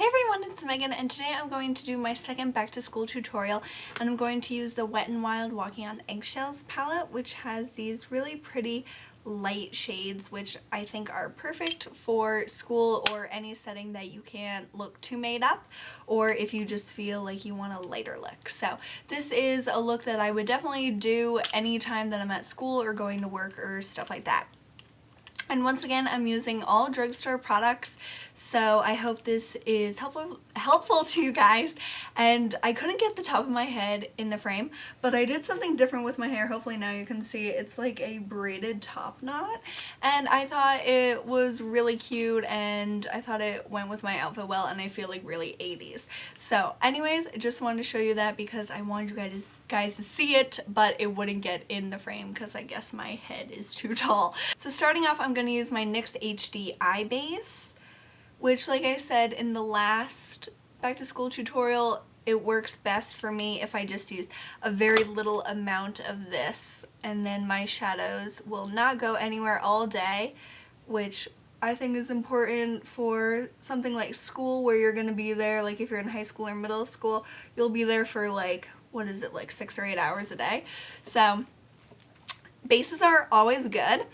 Hey everyone, it's Megan, and today I'm going to do my second back to school tutorial, and I'm going to use the Wet n Wild Walking on Eggshells palette, which has these really pretty light shades which I think are perfect for school or any setting that you can't look too made up, or if you just feel like you want a lighter look. So this is a look that I would definitely do anytime that I'm at school or going to work or stuff like that. And once again, I'm using all drugstore products, so I hope this is helpful to you guys. And I couldn't get the top of my head in the frame, but I did something different with my hair. Hopefully now you can see it's like a braided top knot, and I thought it was really cute, and I thought it went with my outfit well, and I feel like really 80s. So anyways, I just wanted to show you that because I wanted you guys to see it, but it wouldn't get in the frame because I guess my head is too tall. So starting off, I'm going to use my NYX HD Eye Base, which, like I said in the last back to school tutorial, it works best for me if I just use a very little amount of this, and then my shadows will not go anywhere all day, which I think is important for something like school where you're going to be there, like if you're in high school or middle school, you'll be there for like, what is it, like 6 or 8 hours a day. So bases are always good.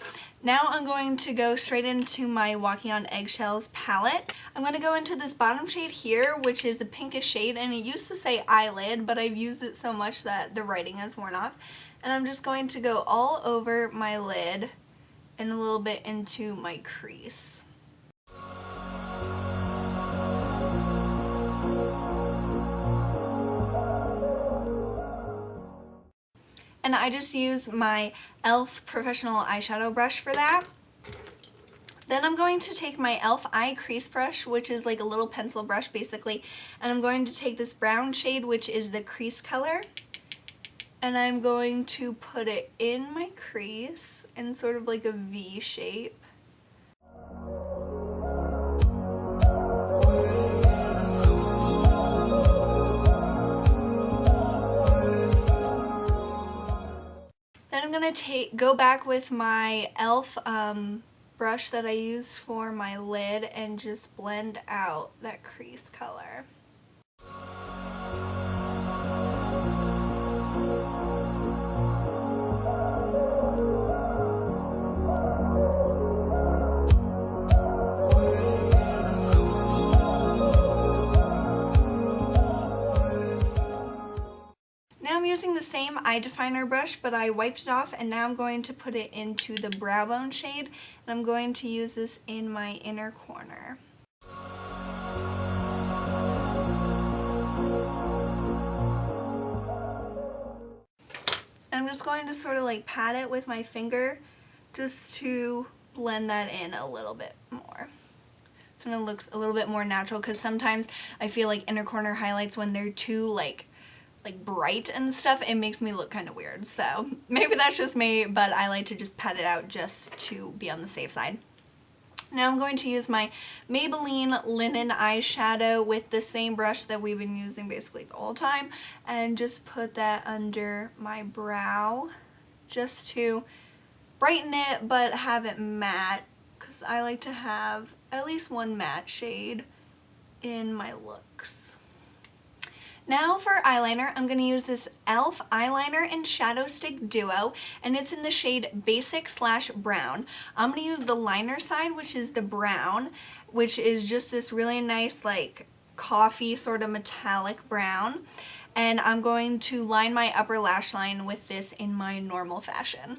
Now I'm going to go straight into my Walking on Eggshells palette. I'm going to go into this bottom shade here, which is the pinkish shade, and it used to say eyelid, but I've used it so much that the writing has worn off. And I'm just going to go all over my lid and a little bit into my crease. And I just use my e.l.f. professional eyeshadow brush for that. Then I'm going to take my e.l.f. eye crease brush, which is like a little pencil brush basically, and I'm going to take this brown shade, which is the crease color, and I'm going to put it in my crease in sort of like a V shape. Then I'm going to go back with my e.l.f. Brush that I use for my lid and just blend out that crease color. I'm using the same eye definer brush, but I wiped it off, and now I'm going to put it into the brow bone shade, and I'm going to use this in my inner corner. I'm just going to sort of like pat it with my finger just to blend that in a little bit more. So it looks a little bit more natural, because sometimes I feel like inner corner highlights, when they're too like bright and stuff, it makes me look kind of weird. So maybe that's just me, but I like to just pat it out just to be on the safe side. Now I'm going to use my Maybelline Linen eyeshadow with the same brush that we've been using basically the whole time, and just put that under my brow just to brighten it but have it matte, because I like to have at least one matte shade in my looks. Now for eyeliner, I'm going to use this e.l.f. eyeliner and shadow stick duo, and it's in the shade Basic/Brown. I'm going to use the liner side, which is the brown, which is just this really nice like coffee sort of metallic brown, and I'm going to line my upper lash line with this in my normal fashion.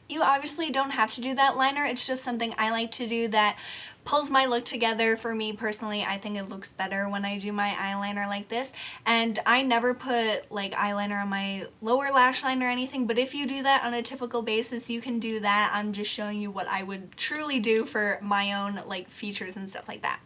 You obviously don't have to do that liner, it's just something I like to do that pulls my look together. For me personally, I think it looks better when I do my eyeliner like this, and I never put like eyeliner on my lower lash line or anything, but if you do that on a typical basis, you can do that. I'm just showing you what I would truly do for my own like features and stuff like that.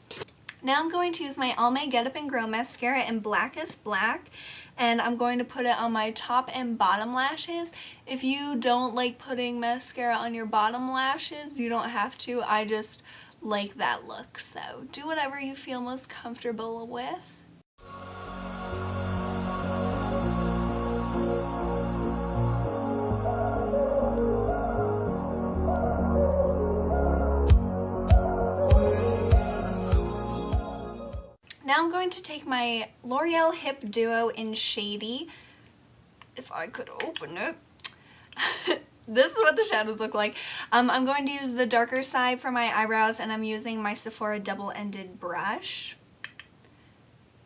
Now I'm going to use my Almay Get Up and Grow Mascara in Blackest Black, and I'm going to put it on my top and bottom lashes. If you don't like putting mascara on your bottom lashes, you don't have to. I just like that look, so do whatever you feel most comfortable with. Now I'm going to take my L'Oreal Hip Duo in Shady. If I could open it. This is what the shadows look like. I'm going to use the darker side for my eyebrows, and I'm using my Sephora double-ended brush.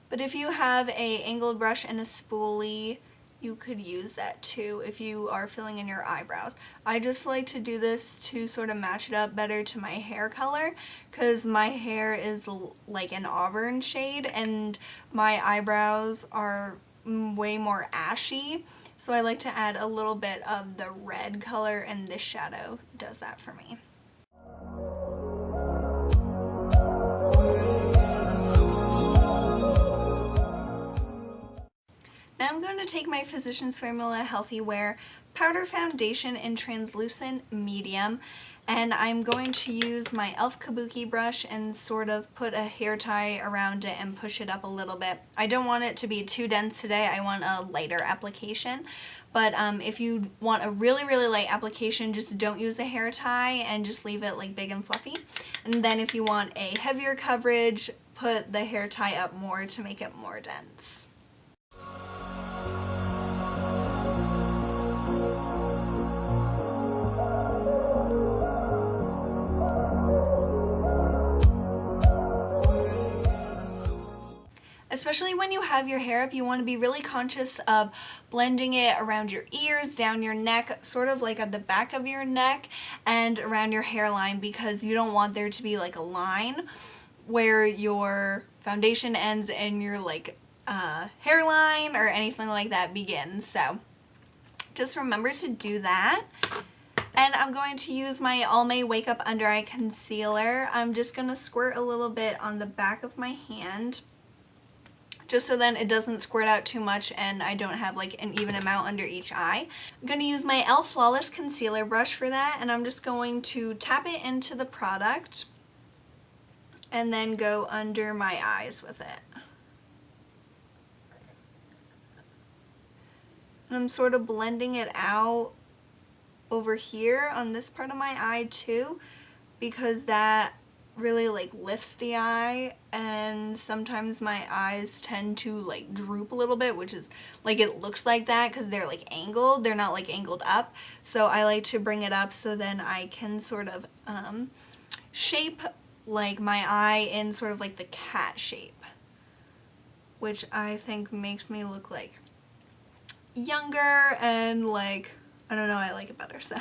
But if you have a angled brush and a spoolie, you could use that too if you are filling in your eyebrows. I just like to do this to sort of match it up better to my hair color, because my hair is like an auburn shade and my eyebrows are way more ashy, so I like to add a little bit of the red color, and this shadow does that for me. Now I'm going to take my Physicians Formula Healthy Wear Powder Foundation in Translucent Medium, and I'm going to use my e.l.f. Kabuki brush and sort of put a hair tie around it and push it up a little bit. I don't want it to be too dense today, I want a lighter application. But if you want a really, really light application, just don't use a hair tie and just leave it like big and fluffy. And then if you want a heavier coverage, put the hair tie up more to make it more dense. Especially when you have your hair up, you want to be really conscious of blending it around your ears, down your neck, sort of like at the back of your neck, and around your hairline, because you don't want there to be like a line where your foundation ends and your like hairline or anything like that begins. So just remember to do that. And I'm going to use my Almay Wake Up Under Eye Concealer. I'm just going to squirt a little bit on the back of my hand, just so then it doesn't squirt out too much and I don't have like an even amount under each eye. I'm going to use my e.l.f. Flawless Concealer brush for that, and I'm just going to tap it into the product and then go under my eyes with it. And I'm sort of blending it out over here on this part of my eye too, because that really like lifts the eye, and sometimes my eyes tend to like droop a little bit, which is like, it looks like that because they're like angled, they're not like angled up. So I like to bring it up so then I can sort of shape like my eye in sort of like the cat shape, which I think makes me look like younger and like, I don't know, I like it better. So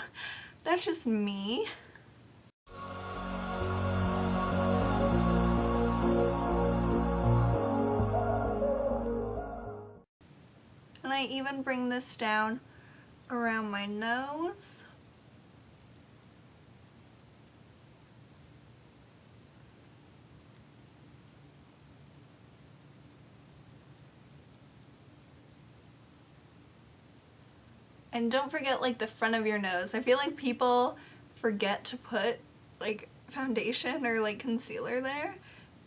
that's just me. And I even bring this down around my nose. And don't forget like the front of your nose. I feel like people forget to put like foundation or like concealer there,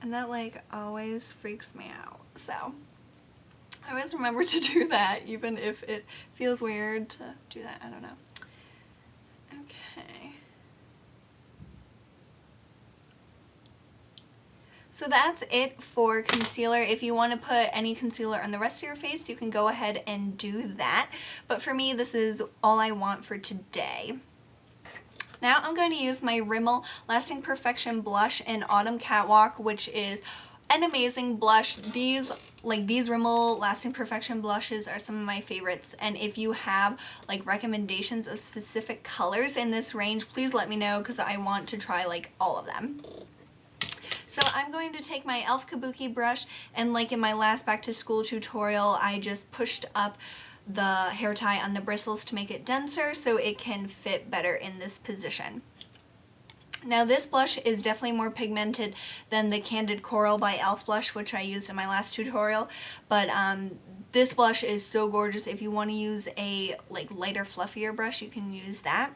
and that like always freaks me out. So I always remember to do that, even if it feels weird to do that. I don't know. Okay. So that's it for concealer. If you want to put any concealer on the rest of your face, you can go ahead and do that. But for me, this is all I want for today. Now I'm going to use my Rimmel Lasting Perfection blush in Autumn Catwalk, which is an amazing blush. These Rimmel Lasting Perfection blushes are some of my favorites, and if you have like recommendations of specific colors in this range, please let me know, because I want to try like all of them. So I'm going to take my e.l.f. Kabuki brush, and like in my last back to school tutorial, I just pushed up the hair tie on the bristles to make it denser so it can fit better in this position. Now this blush is definitely more pigmented than the Candid Coral by e.l.f. blush, which I used in my last tutorial, but this blush is so gorgeous. If you want to use a like lighter, fluffier brush, you can use that.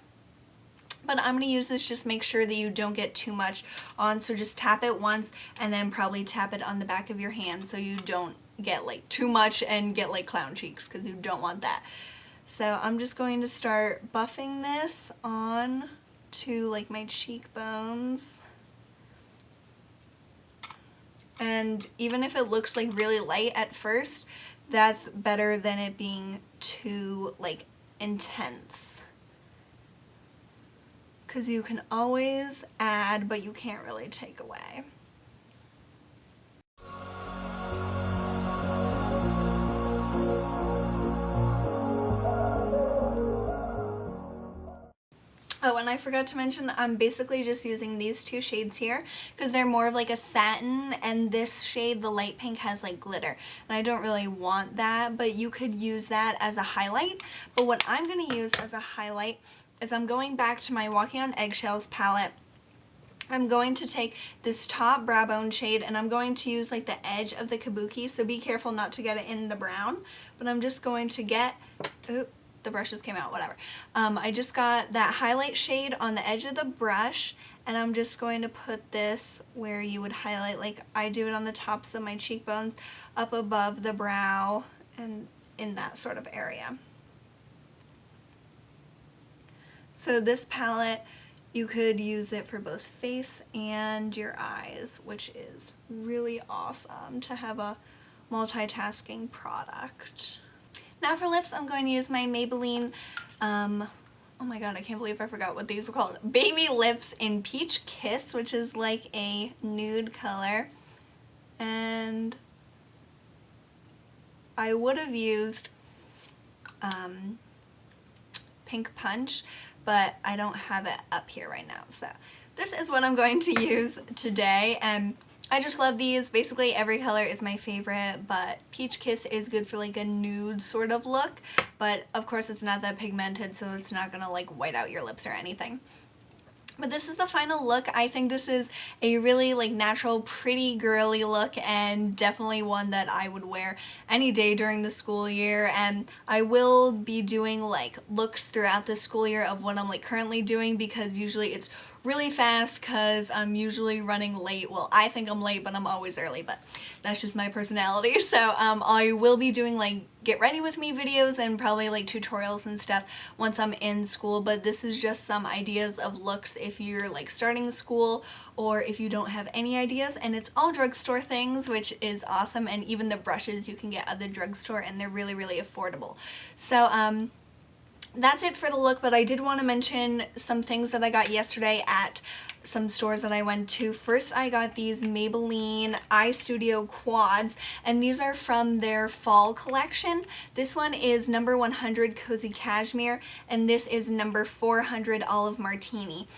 But I'm going to use this, just make sure that you don't get too much on, so just tap it once and then probably tap it on the back of your hand so you don't get like too much and get like clown cheeks, because you don't want that. So I'm just going to start buffing this on to like my cheekbones. And even if it looks like really light at first, that's better than it being too like intense. Because you can always add, but you can't really take away. Oh, and I forgot to mention, I'm basically just using these two shades here because they're more of like a satin, and this shade, the light pink, has like glitter. And I don't really want that, but you could use that as a highlight. But what I'm going to use as a highlight is I'm going back to my Walking on Eggshells palette. I'm going to take this top brow bone shade and I'm going to use like the edge of the kabuki, so be careful not to get it in the brown. But I'm just going to get, oop, the brushes came out, whatever. I just got that highlight shade on the edge of the brush, and I'm just going to put this where you would highlight, like I do it on the tops of my cheekbones, up above the brow and in that sort of area. So this palette, you could use it for both face and your eyes, which is really awesome to have a multitasking product. Now for lips, I'm going to use my Maybelline, oh my god, I can't believe I forgot what these were called. Baby Lips in Peach Kiss, which is like a nude color. And I would have used Pink Punch, but I don't have it up here right now. So this is what I'm going to use today, and I just love these. Basically every color is my favorite, but Peach Kiss is good for like a nude sort of look, but of course it's not that pigmented, so it's not gonna like white out your lips or anything. But this is the final look. I think this is a really like natural, pretty girly look, and definitely one that I would wear any day during the school year. And I will be doing like looks throughout the school year of what I'm like currently doing, because usually it's really fast because I'm usually running late. Well, I think I'm late, but I'm always early, but that's just my personality. So I will be doing like get ready with me videos and probably like tutorials and stuff once I'm in school, but this is just some ideas of looks if you're like starting school or if you don't have any ideas, and it's all drugstore things, which is awesome. And even the brushes you can get at the drugstore, and they're really, really affordable. So that's it for the look, but I did want to mention some things that I got yesterday at some stores that I went to. First, I got these Maybelline Eye Studio quads, and these are from their fall collection. This one is number 100 Cozy Cashmere, and this is number 400 Olive Martini.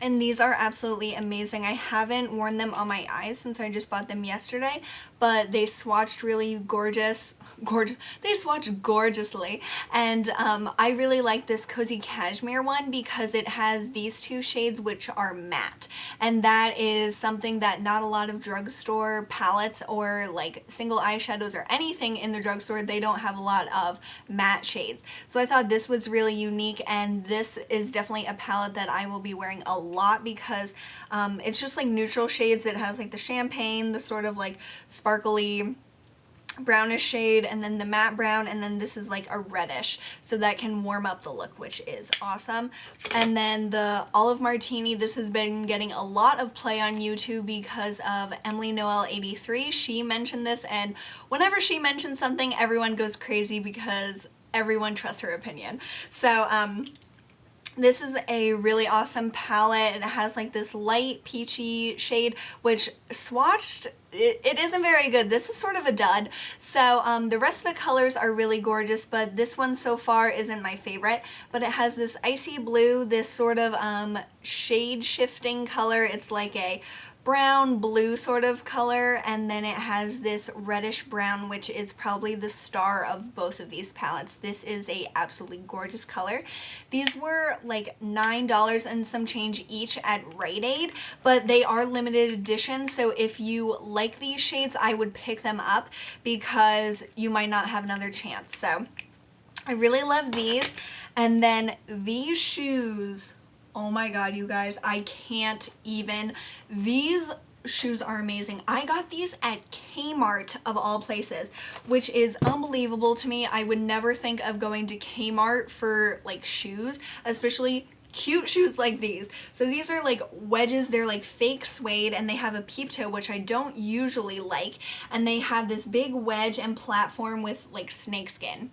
And these are absolutely amazing. I haven't worn them on my eyes since I just bought them yesterday, but they swatched really they swatched gorgeously. And I really like this Cozy Cashmere one because it has these two shades which are matte. And that is something that not a lot of drugstore palettes or like single eyeshadows or anything in the drugstore, they don't have a lot of matte shades. So I thought this was really unique, and this is definitely a palette that I will be wearing a lot because it's just like neutral shades. It has like the champagne, the sort of like sparkly brownish shade, and then the matte brown, and then this is like a reddish, so that can warm up the look, which is awesome. And then the Olive Martini, this has been getting a lot of play on YouTube because of Emily Noel 83. She mentioned this, and whenever she mentions something, everyone goes crazy because everyone trusts her opinion. So this is a really awesome palette. It has like this light peachy shade, which swatched, it isn't very good. This is sort of a dud. So the rest of the colors are really gorgeous, but this one so far isn't my favorite. But it has this icy blue, this sort of shade shifting color. It's like a brown blue sort of color, and then it has this reddish brown, which is probably the star of both of these palettes. This is a absolutely gorgeous color. These were like $9 and some change each at Rite Aid, but they are limited edition, so if you like these shades, I would pick them up because you might not have another chance. So I really love these. And then these shoes, oh my god, you guys, I can't even. These shoes are amazing. I got these at K-Mart of all places, which is unbelievable to me. I would never think of going to K-Mart for like shoes, especially cute shoes like these. So these are like wedges, they're like fake suede, and they have a peep toe, which I don't usually like, and they have this big wedge and platform with like snakeskin.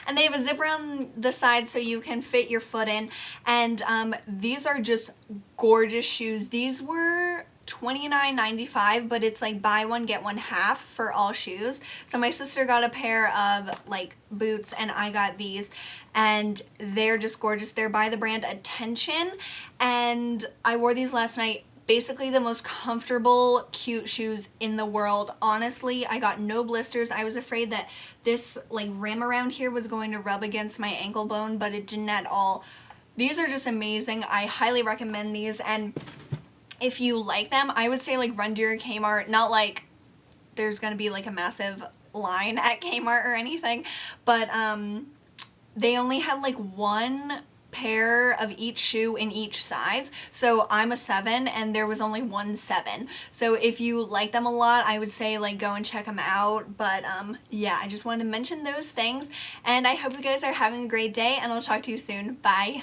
And they have a zip around the side so you can fit your foot in, and these are just gorgeous shoes. These were $29.95, but it's like buy one get one half for all shoes. So my sister got a pair of like boots and I got these, and they're just gorgeous. They're by the brand Attention, and I wore these last night. Basically the most comfortable, cute shoes in the world. Honestly, I got no blisters. I was afraid that this like rim around here was going to rub against my ankle bone, but it didn't at all. These are just amazing. I highly recommend these, and if you like them, I would say like run to your Kmart. Not like there's gonna be like a massive line at Kmart or anything, but they only had like one pair of each shoe in each size, so I'm a 7 and there was only one 7. So if you like them a lot, I would say like go and check them out. But yeah, I just wanted to mention those things, and I hope you guys are having a great day, and I'll talk to you soon. Bye.